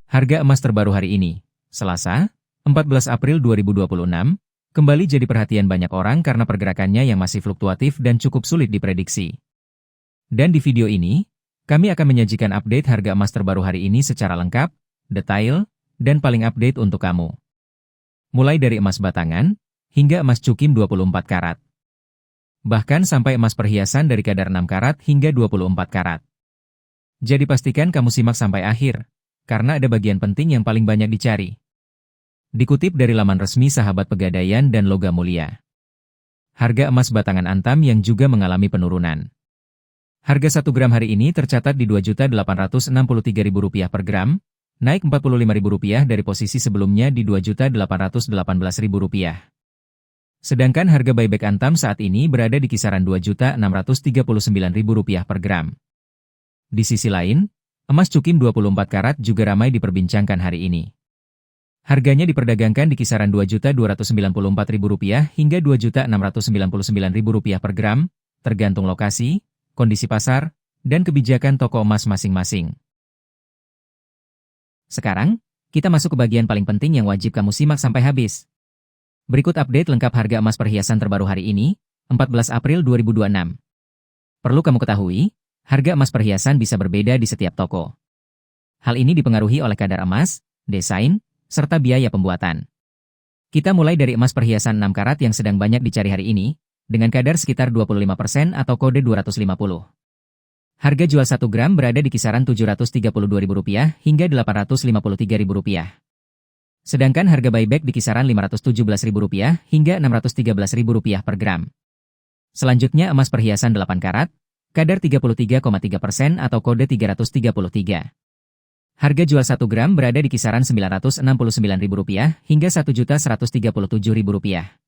Harga emas terbaru hari ini, Selasa, 14 April 2026, kembali jadi perhatian banyak orang karena pergerakannya yang masih fluktuatif dan cukup sulit diprediksi. Dan di video ini, kami akan menyajikan update harga emas terbaru hari ini secara lengkap, detail, dan paling update untuk kamu. Mulai dari emas batangan, hingga emas cukim 24 karat. Bahkan sampai emas perhiasan dari kadar 6 karat hingga 24 karat. Jadi pastikan kamu simak sampai akhir, karena ada bagian penting yang paling banyak dicari. Dikutip dari laman resmi Sahabat Pegadaian dan Logam Mulia. Harga emas batangan Antam yang juga mengalami penurunan. Harga 1 gram hari ini tercatat di Rp2.863.000 per gram, naik Rp45.000 dari posisi sebelumnya di Rp2.818.000. Sedangkan harga buyback Antam saat ini berada di kisaran Rp2.639.000 per gram. Di sisi lain, emas cukim 24 karat juga ramai diperbincangkan hari ini. Harganya diperdagangkan di kisaran Rp2.294.000 hingga Rp2.699.000 per gram, tergantung lokasi, kondisi pasar, dan kebijakan toko emas masing-masing. Sekarang, kita masuk ke bagian paling penting yang wajib kamu simak sampai habis. Berikut update lengkap harga emas perhiasan terbaru hari ini, 14 April 2026. Perlu kamu ketahui, harga emas perhiasan bisa berbeda di setiap toko. Hal ini dipengaruhi oleh kadar emas, desain, serta biaya pembuatan. Kita mulai dari emas perhiasan 6 karat yang sedang banyak dicari hari ini, dengan kadar sekitar 25% atau kode 250. Harga jual 1 gram berada di kisaran Rp732.000 hingga Rp853.000. Sedangkan harga buyback di kisaran Rp517.000 hingga Rp613.000 per gram. Selanjutnya emas perhiasan 8 karat, kadar 33,3% atau kode 333. Harga jual 1 gram berada di kisaran Rp969.000 hingga Rp1.137.000.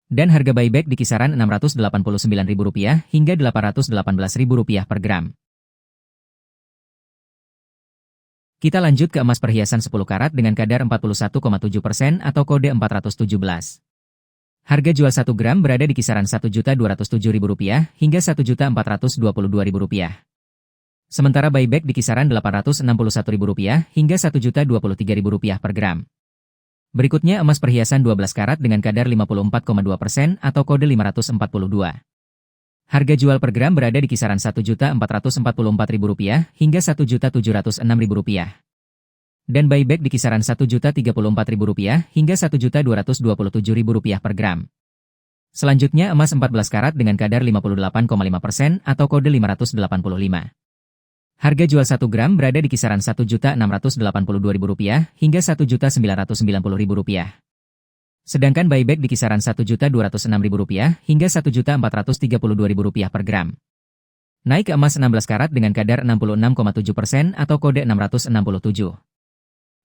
Dan harga buyback di kisaran Rp689.000 hingga Rp818.000 per gram. Kita lanjut ke emas perhiasan 10 karat dengan kadar 41,7% atau kode 417. Harga jual 1 gram berada di kisaran Rp1.207.000 hingga Rp1.422.000. Sementara buyback di kisaran Rp861.000 hingga Rp1.023.000 per gram. Berikutnya emas perhiasan 12 karat dengan kadar 54,2% atau kode 542. Harga jual per gram berada di kisaran Rp1.444.000 hingga Rp1.706.000. Dan buyback di kisaran Rp1.034.000 hingga Rp1.227.000 per gram. Selanjutnya emas 14 karat dengan kadar 58,5% atau kode 585. Harga jual 1 gram berada di kisaran Rp1.682.000 hingga Rp1.990.000. Sedangkan buyback di kisaran Rp1.206.000 hingga Rp1.432.000 per gram. Naik ke emas 16 karat dengan kadar 66,7% atau kode 667.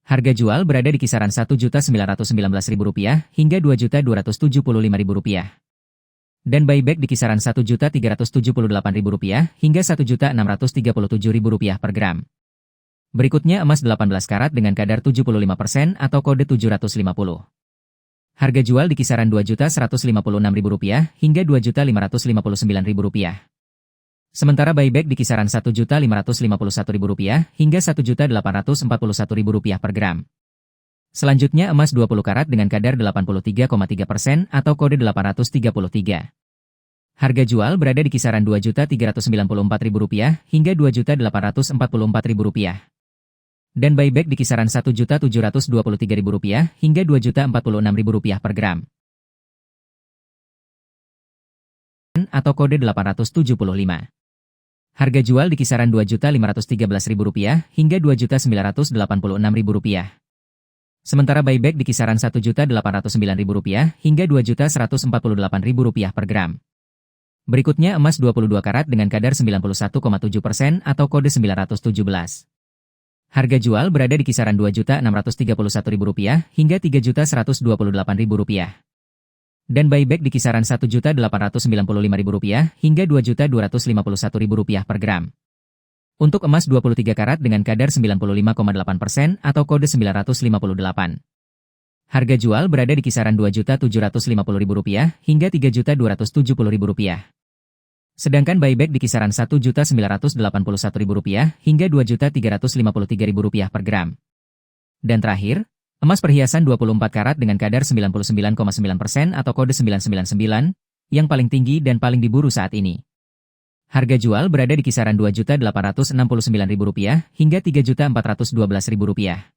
Harga jual berada di kisaran Rp1.919.000 hingga Rp2.275.000. Dan buyback di kisaran Rp1.378.000 hingga Rp1.637.000 per gram. Berikutnya emas 18 karat dengan kadar 75% atau kode 750. Harga jual di kisaran Rp2.156.000 hingga Rp2.559.000. Sementara buyback di kisaran Rp1.551.000 hingga Rp1.841.000 per gram. Selanjutnya emas 20 karat dengan kadar 83,3% atau kode 833. Harga jual berada di kisaran Rp2.394.000 hingga Rp2.844.000. Dan buyback di kisaran Rp1.723.000 hingga Rp2.046.000 per gram. Atau kode 875. Harga jual di kisaran Rp2.513.000 hingga Rp2.986.000. Sementara buyback di kisaran Rp1.809.000 hingga Rp2.148.000 per gram. Berikutnya emas 22 karat dengan kadar 91,7% atau kode 917. Harga jual berada di kisaran Rp2.631.000 hingga Rp3.128.000. Dan buyback di kisaran Rp1.895.000 hingga Rp2.251.000 per gram. Untuk emas 23 karat dengan kadar 95,8% atau kode 958. Harga jual berada di kisaran Rp2.750.000 hingga Rp3.270.000. Sedangkan buyback di kisaran Rp1.981.000 hingga Rp2.353.000 per gram. Dan terakhir, emas perhiasan 24 karat dengan kadar 99,9% atau kode 999, yang paling tinggi dan paling diburu saat ini. Harga jual berada di kisaran Rp2.869.000 hingga Rp3.412.000.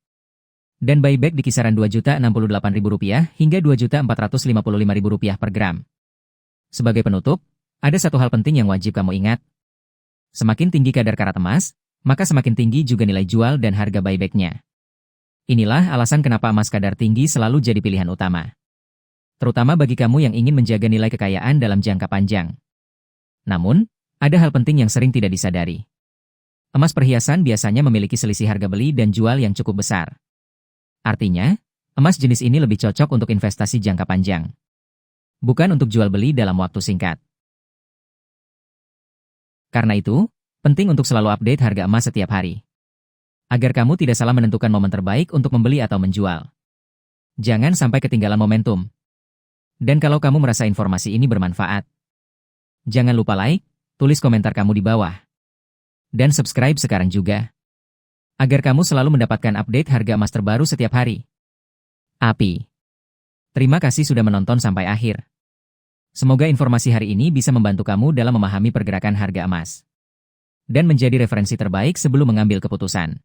Dan buyback di kisaran Rp2.068.000 hingga Rp2.455.000 per gram. Sebagai penutup, ada satu hal penting yang wajib kamu ingat. Semakin tinggi kadar karat emas, maka semakin tinggi juga nilai jual dan harga buybacknya. Inilah alasan kenapa emas kadar tinggi selalu jadi pilihan utama. Terutama bagi kamu yang ingin menjaga nilai kekayaan dalam jangka panjang. Namun, ada hal penting yang sering tidak disadari. Emas perhiasan biasanya memiliki selisih harga beli dan jual yang cukup besar. Artinya, emas jenis ini lebih cocok untuk investasi jangka panjang. Bukan untuk jual beli dalam waktu singkat. Karena itu, penting untuk selalu update harga emas setiap hari. Agar kamu tidak salah menentukan momen terbaik untuk membeli atau menjual. Jangan sampai ketinggalan momentum. Dan kalau kamu merasa informasi ini bermanfaat, jangan lupa like, tulis komentar kamu di bawah. Dan subscribe sekarang juga. Agar kamu selalu mendapatkan update harga emas terbaru setiap hari. API. Terima kasih sudah menonton sampai akhir. Semoga informasi hari ini bisa membantu kamu dalam memahami pergerakan harga emas. Dan menjadi referensi terbaik sebelum mengambil keputusan.